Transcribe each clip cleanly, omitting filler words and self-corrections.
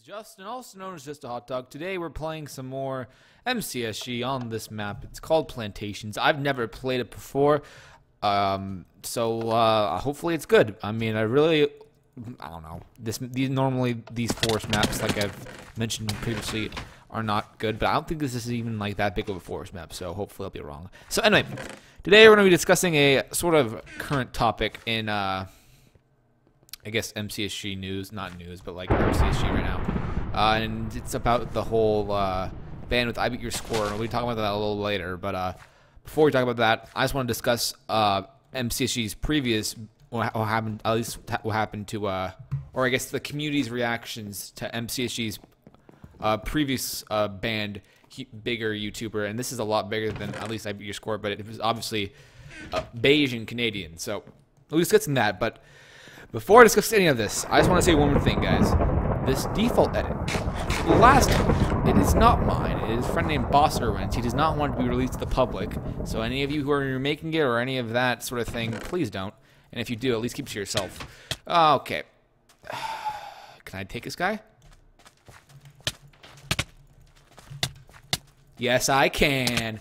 Justin, also known as JustAHotDog. Today we're playing some more MCSG on this map. It's called Plantations. I've never played it before, so hopefully it's good. I mean, I don't know. Normally these forest maps, like I've mentioned previously, are not good, but I don't think this is even like that big of a forest map, so hopefully I'll be wrong. So anyway, today we're going to be discussing a sort of current topic in I guess MCSG news, not news, but like MCSG right now. And it's about the whole ban with I Beat Your Score, and we'll be talking about that a little later. But before we talk about that, I just want to discuss MCSG's previous, what happened, at least what happened to, or I guess the community's reactions to MCSG's previous banned bigger YouTuber, and this is a lot bigger than at least I Beat Your Score, but it was obviously beige and Canadian. So we'll discuss that, but before I discuss any of this, I just want to say one more thing, guys. This default edit, for the last time, it is not mine. It is a friend named Boss Irwin's. He does not want it to be released to the public. So any of you who are making it or any of that sort of thing, please don't. And if you do, at least keep it to yourself. Okay. Can I take this guy? Yes, I can.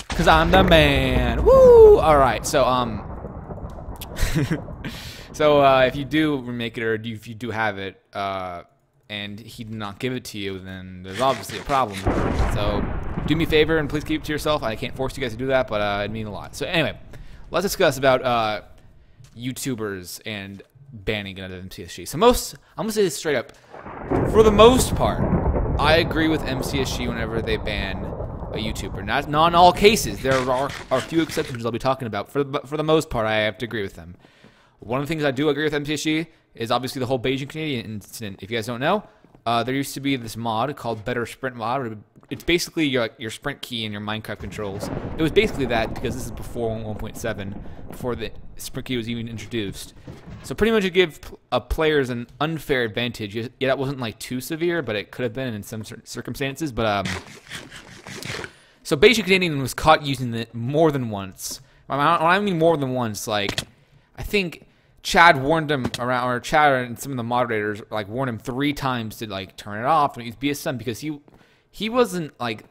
Because I'm the man. Woo! Alright, so, So if you do remake it, or if you do have it, and he did not give it to you, then there's obviously a problem. So do me a favor and please keep it to yourself. I can't force you guys to do that, but it'd mean a lot. So anyway, let's discuss about YouTubers and banning it out of MCSG. So I'm gonna say this straight up. For the most part, I agree with MCSG whenever they ban a YouTuber. Not in all cases. There are a few exceptions I'll be talking about. For the most part, I have to agree with them. One of the things I do agree with MCSG is obviously the whole Beijing Canadian incident. If you guys don't know, there used to be this mod called Better Sprint mod. It's basically your sprint key and your Minecraft controls. It was basically that because this is before 1.7, before the sprint key was even introduced. So pretty much it gave players an unfair advantage. Yeah, that wasn't like too severe, but it could have been in some certain circumstances. But so Beijing Canadian was caught using it more than once. When I mean more than once, like I think Chad warned him around, or Chad and some of the moderators like warned him 3 times to like turn it off and use BSM because he wasn't like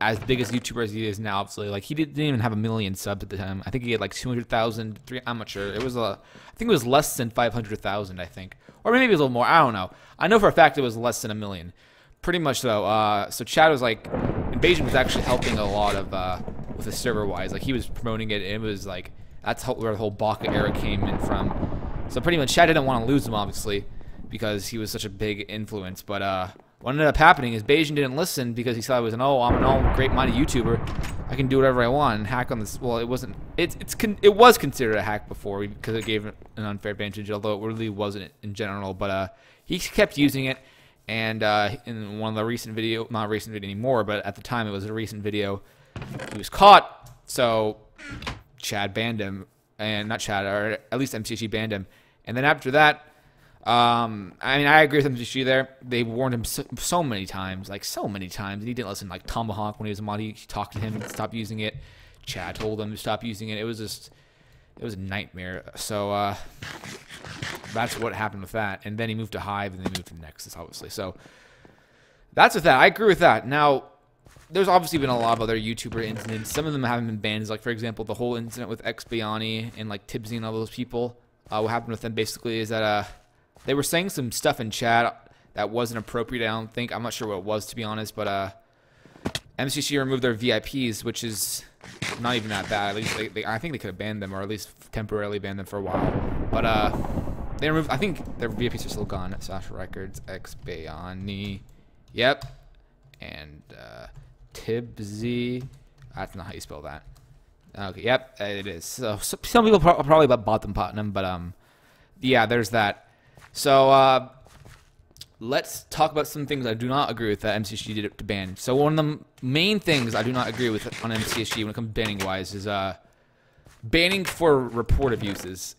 as big as YouTuber as he is now. Obviously, like he didn't even have 1 million subs at the time. I think he had like 200,000. I'm not sure. It was I think it was less than 500,000. I think, or maybe it was a little more. I don't know. I know for a fact it was less than 1 million. Pretty much though. So Chad was like, and Beijing was actually helping a lot of with the server wise. Like he was promoting it. And it was like. That's where the whole Baka era came in from. So pretty much Chad didn't want to lose him, obviously, because he was such a big influence. But what ended up happening is Beijing didn't listen because he thought it was I'm an all great-minded YouTuber. I can do whatever I want and hack on this. Well, it wasn't. It was considered a hack before because it gave an unfair advantage, although it really wasn't in general. But he kept using it, and in one of the recent video, not recent video anymore, but at the time it was a recent video, he was caught. So Chad banned him, and not Chad, or at least MCSG banned him. And then after that, I mean, I agree with MCSG there. They warned him so many times, and he didn't listen. Like Tomahawk, when he was a mod, he talked to him to stop using it. Chad told him to stop using it. It was a nightmare. So that's what happened with that. And then he moved to Hive, and then he moved to Nexus, obviously. So that's with that. I agree with that. Now, there's obviously been a lot of other YouTuber incidents. Some of them haven't been banned. Like, for example, the whole incident with Xbayani and, like, Tibbsy and all those people. What happened with them, basically, is that they were saying some stuff in chat that wasn't appropriate, I don't think. I'm not sure what it was, to be honest. But MCC removed their VIPs, which is not even that bad. At least I think they could have banned them, or at least temporarily banned them for a while. But they removed, I think their VIPs are still gone. Sasha Records, Xbayani. Yep. And Tibbsy. That's not how you spell that. Okay, yep, it is. So some people probably bought them Platinum, but yeah, there's that. So let's talk about some things I do not agree with that MCSG did to ban. So one of the main things I do not agree with on MCSG when it comes to banning wise is banning for report abuses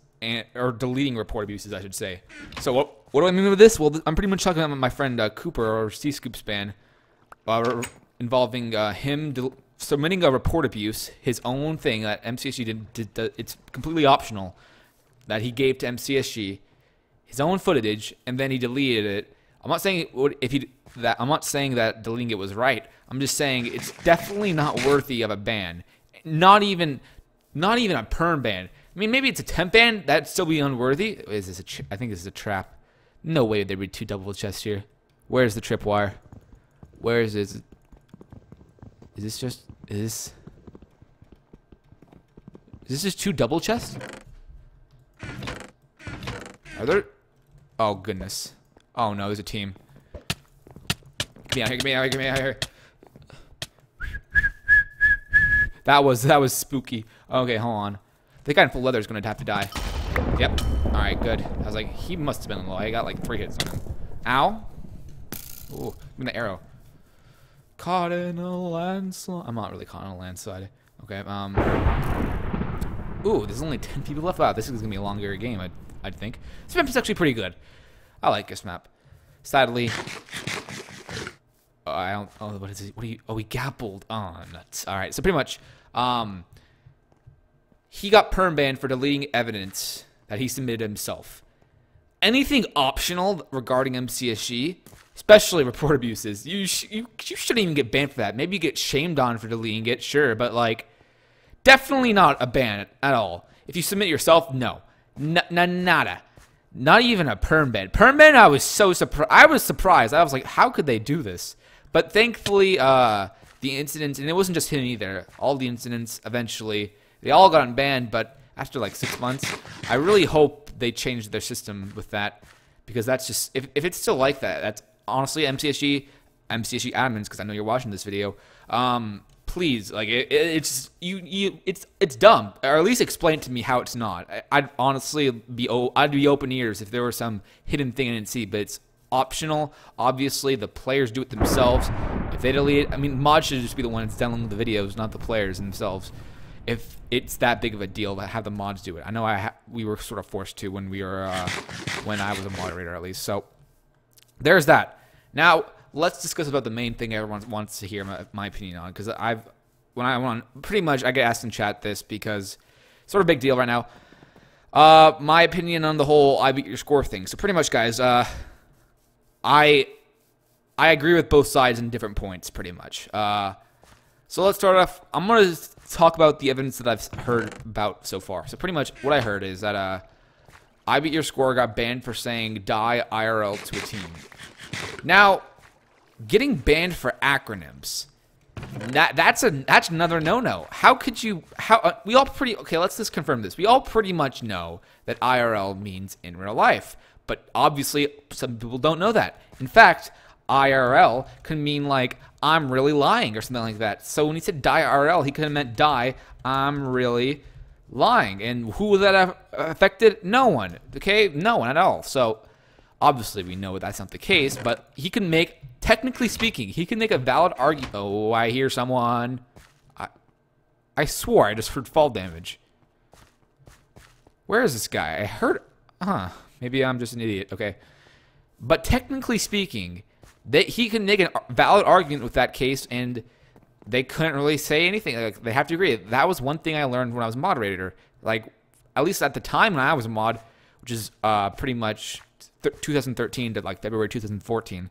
or deleting report abuses, I should say. So what do I mean with this? Well, I'm pretty much talking about my friend Cooper or C-Scoop's ban. Involving him submitting a report abuse, his own thing that MCSG did. It's completely optional that he gave to MCSG, his own footage, and then he deleted it I'm not saying I'm not saying that deleting it was right. I'm just saying it's definitely not worthy of a ban. Not even a perm ban. I mean, maybe it's a temp ban. That'd still be unworthy. Is this I think this is a trap. No way there'd be 2 double chests here. Where's the tripwire? Where is this? Is this just... Is this just 2 double chests? Are there... Oh, goodness. Oh, no, there's a team. Get me out here, get me out here, get me out here. That was spooky. Okay, hold on. The guy in full leather is going to have to die. Yep. Alright, good. I was like, he must have been low. I got like 3 hits on him. Ow. Ooh, give me the arrow. Caught in a landslide. I'm not really caught in a landslide. Okay, ooh, there's only 10 people left. Wow, this is going to be a longer game, I'd think. This map is actually pretty good. I like this map. Sadly... I don't... Oh, what is it? What are you... Oh, he gappled. Oh, nuts. Alright, so pretty much... he got perm banned for deleting evidence that he submitted himself. Anything optional regarding MCSG, especially report abuses, you shouldn't even get banned for that. Maybe you get shamed on for deleting it, sure, but like, definitely not a ban at all. If you submit yourself, no. Nada. Not even a perm ban. Perm ban, I was so surprised. I was surprised. I was like, how could they do this? But thankfully, the incidents, and it wasn't just him either, all the incidents eventually, they all got banned, but after like 6 months, I really hope they changed their system with that, because that's just, if it's still like that, that's honestly MCSG admins, because I know you're watching this video, please, like, it's dumb, or at least explain to me how it's not. I'd honestly be open ears if there was some hidden thing I didn't see, but it's optional. Obviously, the players do it themselves. If they delete it, I mean, mods should just be the ones downloading the videos, not the players themselves. If it's that big of a deal to have the mods do it. I know we were sort of forced to when we were when I was a moderator, at least. So there's that. Now let's discuss about the main thing everyone wants to hear my opinion on, because when I went on, pretty much I get asked in chat this because it's sort of a big deal right now. My opinion on the whole I beat your score thing. So pretty much, guys, I agree with both sides in different points, pretty much. So let's start off. I'm going to talk about the evidence that I've heard about so far. So pretty much what I heard is that I Beat Your Score got banned for saying die IRL to a team. Now, getting banned for acronyms, that's another no-no. How could you, we all okay, let's just confirm this. We all pretty much know that IRL means in real life, but obviously some people don't know that. In fact, IRL can mean like I'm really lying or something like that. So when he said die IRL, he could have meant die I'm really lying. And who was that affected? No one. Okay, no one at all. So obviously we know that's not the case, but he can make, technically speaking, he can make a valid argument. Oh, I hear someone. I swore I just heard fall damage. Where is this guy? I heard, maybe I'm just an idiot. Okay, but technically speaking, he can make a valid argument with that case, and they couldn't really say anything. Like, they have to agree. That was one thing I learned when I was a moderator. Like, at least at the time when I was a mod, which is pretty much 2013 to like February 2014,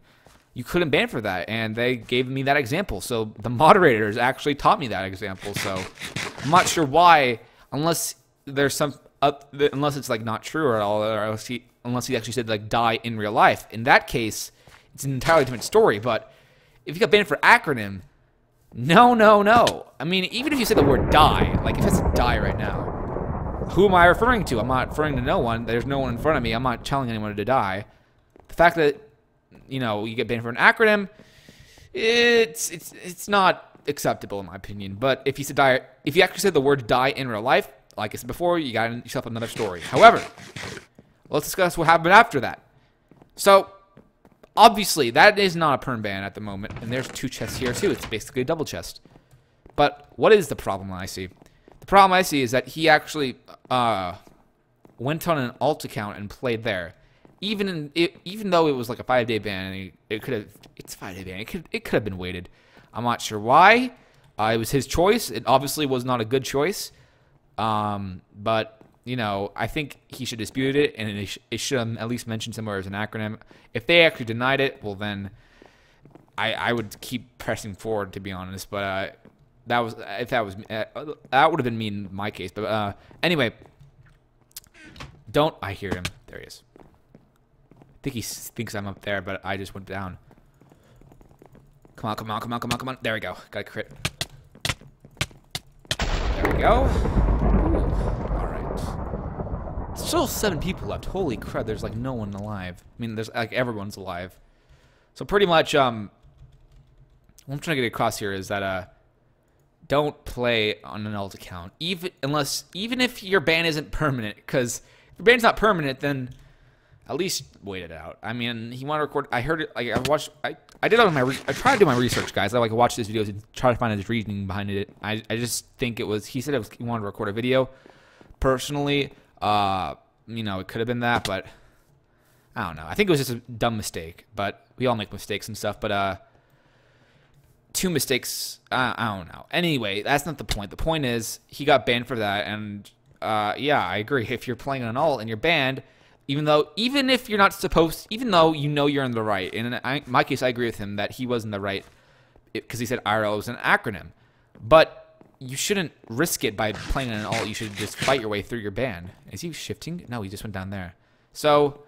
you couldn't ban for that, and they gave me that example. So the moderators actually taught me that example. So I'm not sure why, unless there's some, unless it's like not true at all, or unless he actually said like die in real life. In that case, it's an entirely different story. But if you got banned for acronym, no. I mean, even if you say the word die, like if it's die right now, who am I referring to? I'm not referring to no one. There's no one in front of me. I'm not telling anyone to die. The fact that, you know, you get banned for an acronym, it's not acceptable in my opinion. But if you said die, if you actually said the word die in real life, like I said before, you got yourself another story. However, let's discuss what happened after that. So obviously, that is not a perm ban at the moment, and there's 2 chests here too. It's basically a double chest. But what is the problem I see? The problem I see is that he actually went on an alt account and played there, even though it was like a 5-day ban. It's a 5-day ban. It could have been waited. I'm not sure why. It was his choice. It obviously was not a good choice. But you know, I think he should dispute it, and it should at least mention somewhere as an acronym. If they actually denied it, well then, I would keep pressing forward, to be honest. But that would have been me in my case. But anyway, I hear him. There he is. I think he thinks I'm up there, but I just went down. Come on, come on, come on, come on, come on. There we go. Got a crit. There we go. Alright. Still 7 people left. Holy crap, there's like no one alive. I mean, there's like everyone's alive. So pretty much, what I'm trying to get across here is that, don't play on an alt account. Even if your ban isn't permanent, because if your ban's not permanent, then at least wait it out. I mean, he wanted to record. I heard it. Like I did all my. I tried to do my research, guys. I like watch his videos and try to find his reasoning behind it. I just think it was. He said he wanted to record a video. Personally, you know, it could have been that, but I don't know. I think it was just a dumb mistake. But we all make mistakes and stuff. But 2 mistakes. I don't know. Anyway, that's not the point. The point is he got banned for that, and yeah, I agree. If you're playing an alt and you're banned. Even if you're not supposed, even though you know you're in the right, and in my case, I agree with him that he was in the right because he said IRL was an acronym, but you shouldn't risk it by playing an alt. You should just fight your way through your ban. Is he shifting? No, he just went down there. So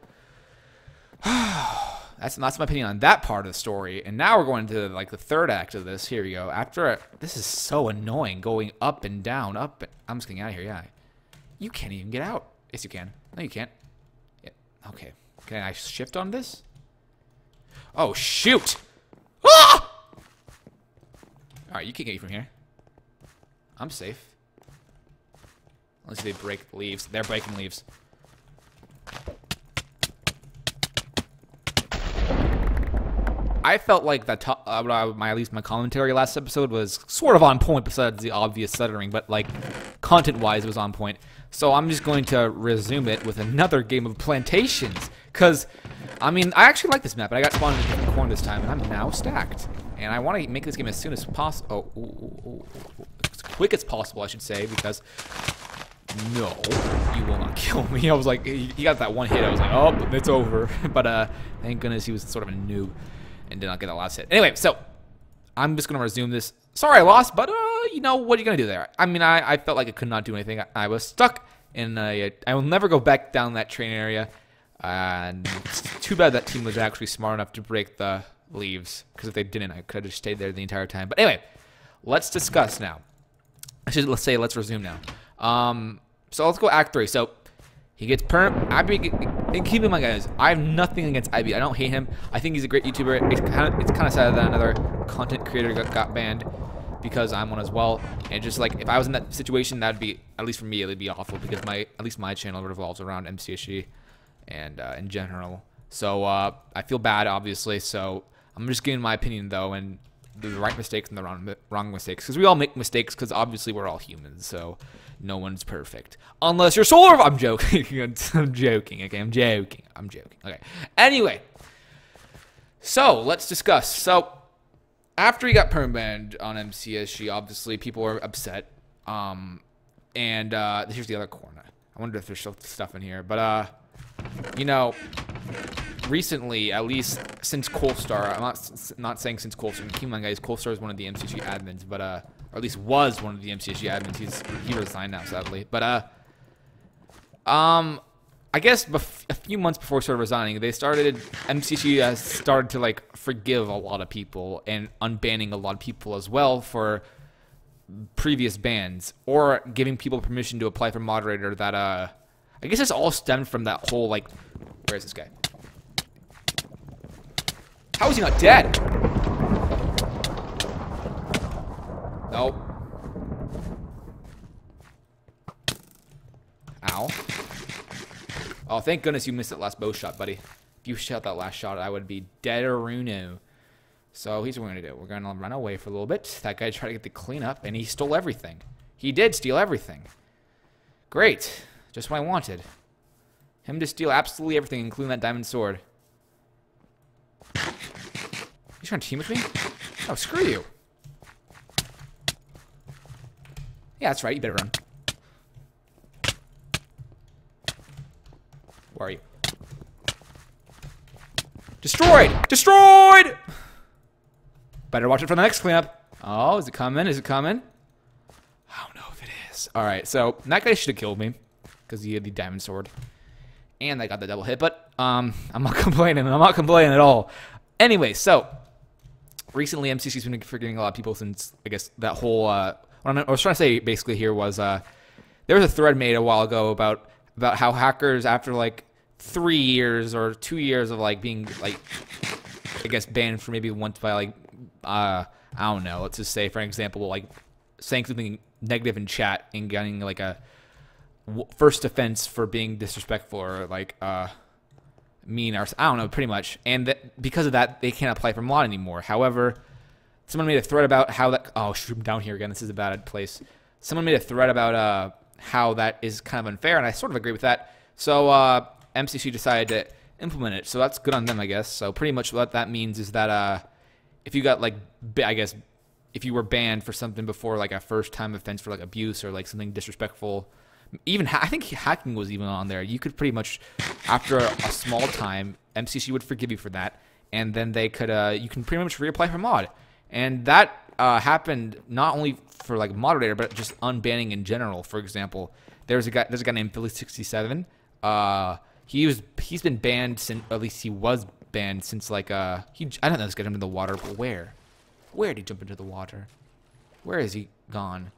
that's my opinion on that part of the story. And now we're going to like the third act of this. Here we go. This is so annoying, going up and down, up. I'm just getting out of here. Yeah, you can't even get out. Yes, you can. No, you can't. Okay. Can I shift on this? Oh, shoot! Ah! Alright, you can't get me from here. I'm safe. Unless they break leaves. They're breaking leaves. I felt like that at least my commentary last episode was sort of on point besides the obvious stuttering, but like content-wise it was on point. So I'm just going to resume it with another game of Plantations. Because, I mean, I actually like this map, and I got spawned in a different corner this time, and I'm now stacked. And I want to make this game as soon as possible. Oh, as quick as possible, I should say, because no, you will not kill me. I was like, he got that one hit. I was like, oh, it's over. But thank goodness he was sort of a noob and did not get that last hit. Anyway, so I'm just going to resume this. Sorry I lost, but you know, what are you going to do there? I mean, I felt like I could not do anything. I was stuck, and I will never go back down that train area. And it's too bad that team was actually smart enough to break the leaves, because if they didn't, I could have just stayed there the entire time. But anyway, let's discuss now. Let's resume now. So let's go Act 3. So he gets perm. And keep in mind, guys, I have nothing against IB. I don't hate him. I think he's a great YouTuber. It's kind of sad that another content creator got banned because I'm one as well. And just like if I was in that situation, that'd be, at least for me, it would be awful because at least my channel revolves around MCSG and in general. So I feel bad, obviously. So I'm just giving my opinion though, and the right mistakes and the wrong mistakes, because we all make mistakes, because obviously we're all humans. So no one's perfect unless you're solar. I'm joking. I'm joking. Okay, I'm joking. Okay. Anyway, so let's discuss. So after he got perm banned on MCSG, obviously people were upset. And here's the other corner. I wonder if there's still stuff in here, but you know, recently, at least since Coalstar, I'm not saying since Coalstar. Keep in mind, guys, Coalstar is one of the MCSG admins, but or at least was one of the MCSG admins. He resigned now, sadly. But I guess a few months before he started resigning, MCSG started to like forgive a lot of people and unbanning a lot of people as well for previous bans, or giving people permission to apply for moderator. That I guess this all stemmed from that whole like, where is this guy? How is he not dead? Nope. Ow. Oh, thank goodness you missed that last bow shot, buddy. If you shot that last shot, I would be dead-a-runo. So here's what we're going to do. We're going to run away for a little bit. That guy tried to get the cleanup, and he stole everything. He did steal everything. Great. Just what I wanted. Him to steal absolutely everything, including that diamond sword. You trying to team with me? Oh, screw you. Yeah, that's right. You better run. Where are you? Destroyed! Destroyed! Better watch it for the next cleanup. Oh, is it coming? Is it coming? I don't know if it is. Alright, so that guy should have killed me. Because he had the diamond sword. And I got the double hit, but I'm not complaining. I'm not complaining at all. Anyway, so recently MCSG's been forgetting a lot of people since, I guess, that whole what I was trying to say basically here was there was a thread made a while ago about how hackers, after like 3 years or 2 years of like being like, I guess, banned for maybe once by like I don't know, let's just say for example like saying something negative in chat and getting like a first offense for being disrespectful or like mean, or I don't know, pretty much, and that because of that they can't apply for mod anymore. However, someone made a thread about how that, oh shoot, I'm down here again, this is a bad place. Someone made a thread about how that is kind of unfair, and I sort of agree with that. So MCSG decided to implement it, so that's good on them, I guess. So pretty much what that means is that if you got like, I guess, if you were banned for something before, like a first time offense for like abuse or like something disrespectful, even I think hacking was even on there, you could pretty much, after a small time, MCSG would forgive you for that, and then they could you can pretty much reapply for mod. And that happened not only for like moderator, but just unbanning in general. For example, there's a guy named Philly67. He's been banned since, or at least he was banned since like I don't know, this guy jumped into the water, but where did he jump into the water? Where is he gone?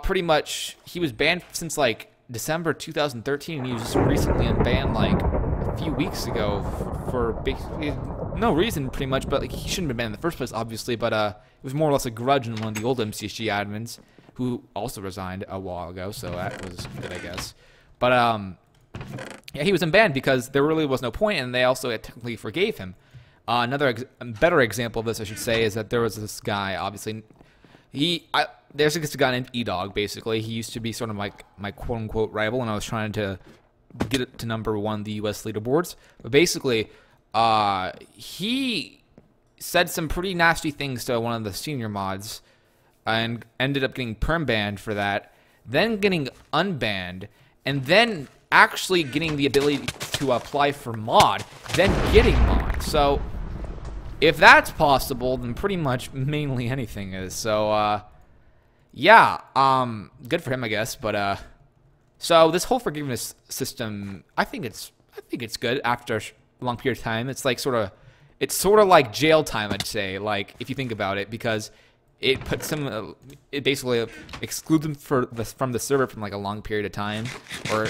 Pretty much he was banned since like December 2013, and he was just recently unbanned like a few weeks ago for basically no reason, pretty much. But like, he shouldn't have been banned in the first place, obviously. But it was more or less a grudge in one of the old MCSG admins who also resigned a while ago, so that was good, I guess. But yeah, he was unbanned because there really was no point, and they also technically forgave him. Another better example of this, I should say, is that there was this guy. Obviously, there's this guy named JustAHotDog. Basically, he used to be sort of like my quote-unquote rival, and I was trying to get it to #1 on the U.S. leaderboards. But basically, he said some pretty nasty things to one of the senior mods, and ended up getting perm banned for that, then getting unbanned, and then actually getting the ability to apply for mod, then getting mod. So if that's possible, then pretty much mainly anything is. So yeah, good for him, I guess. But so this whole forgiveness system, I think it's good after a long period of time. It's like sort of like jail time, I'd say, like if you think about it, because it puts them, it basically excludes them from the server from like a long period of time, or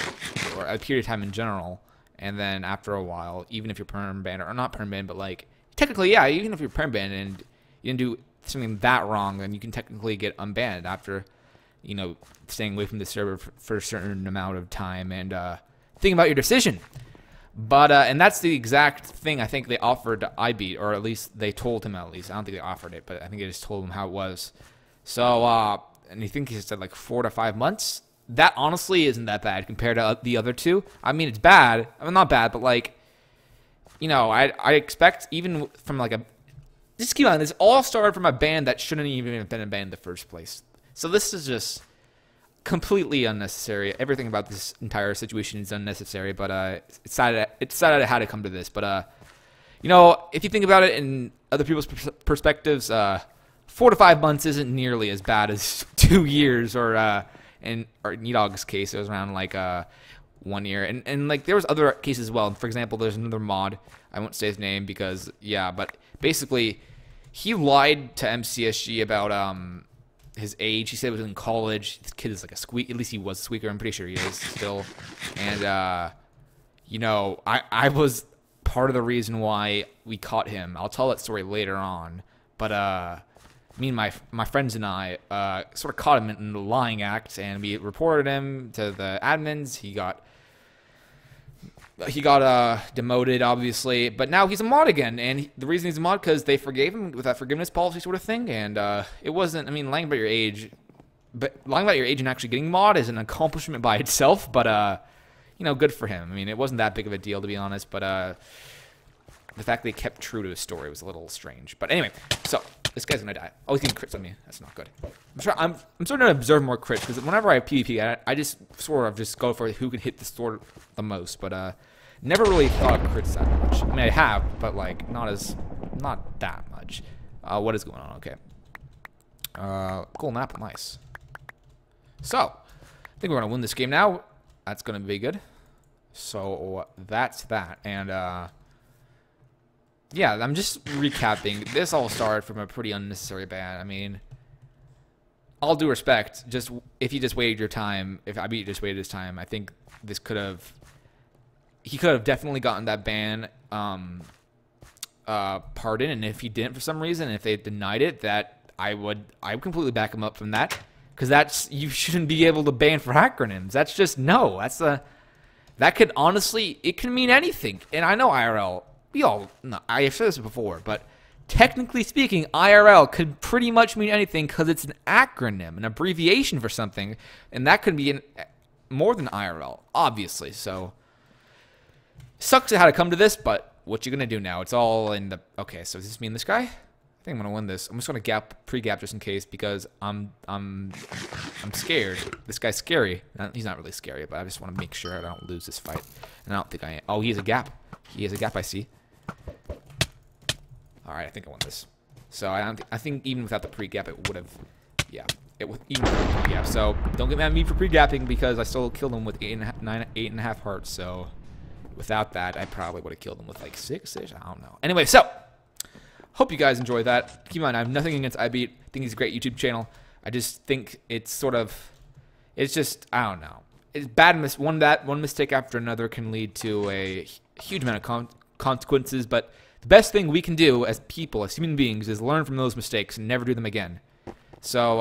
a period of time in general. And then after a while, even if you're perm banned, or not perm banned, but like technically, yeah, even if you're perm banned and you didn't do something that wrong, then you can technically get unbanned after, you know, staying away from the server for a certain amount of time and think about your decision. But and that's the exact thing I think they offered to iBeat, or at least they told him. At least I don't think they offered it, but I think they just told him how it was. So and I think he said like 4 to 5 months. That honestly isn't that bad compared to the other two. I mean, it's bad. I mean, not bad, but like, you know, I expect even from like just keep on. This all started from a band that shouldn't even have been a band in the first place. So this is just completely unnecessary. Everything about this entire situation is unnecessary, but it's sad it had to come to this. But you know, if you think about it in other people's perspectives, 4 to 5 months isn't nearly as bad as 2 years, or in JustAHotDog's case, it was around like 1 year, and like there was other cases as well. For example, there's another mod, I won't say his name because yeah, but basically he lied to MCSG about his age. He said he was in college. This kid is like a squeak. At least he was a squeaker. I'm pretty sure he is still. And you know, I was part of the reason why we caught him. I'll tell that story later on. But me and my friends and I sort of caught him in the lying act, and we reported him to the admins. He got demoted, obviously, but now he's a mod again, and the reason he's a mod because they forgave him with that forgiveness policy sort of thing. And it wasn't, I mean, lying about your age and actually getting mod is an accomplishment by itself, but you know, good for him. I mean, it wasn't that big of a deal, to be honest, but the fact that he kept true to his story was a little strange. But anyway, so This guy's gonna die. Oh, he's getting crits on me. That's not good. I'm starting to observe more crits because whenever I PvP, I just sort of just go for who can hit the sword the most. But never really thought of crits that much. I mean, I have, but like not that much. What is going on? Okay. Cool map, nice. So, I think we're gonna win this game now. That's gonna be good. So that's that, and yeah, I'm just recapping. This all started from a pretty unnecessary ban. I mean, all due respect, just if you just waited your time, if I just waited his time, I think this could have. He could have definitely gotten that ban pardon, and if he didn't for some reason, if they denied it, that I would completely back him up from that, because you shouldn't be able to ban for acronyms. That's just no. That could honestly, it can mean anything. And I know IRL, I've said this before, but technically speaking, IRL could pretty much mean anything because it's an acronym, an abbreviation for something, and that could be more than IRL, obviously. So, sucks it had to come to this, but what you gonna do now? It's all in the, okay, so does this mean this guy? I think I'm gonna win this. I'm just gonna pre-gap just in case, because I'm scared. This guy's scary. He's not really scary, but I just want to make sure I don't lose this fight. And I don't think I am. Oh, he has a gap. He has a gap. I see. All right, I think I won this. So I think even without the pre-gap, it would have. Yeah, even without the pre-gap. So don't get mad at me for pre-gapping because I still killed him with 8.5 hearts. So without that, I probably would have killed him with like 6-ish. I don't know. Anyway, so. Hope you guys enjoyed that. Keep in mind, I have nothing against iBeat. I think he's a great YouTube channel. I just think it's sort of, it's just, I don't know. It's bad. One mistake after another can lead to a huge amount of consequences. But the best thing we can do as people, as human beings, is learn from those mistakes and never do them again. So,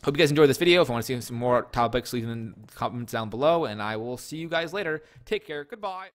hope you guys enjoyed this video. If you want to see some more topics, leave them in the comments down below. And I will see you guys later. Take care. Goodbye.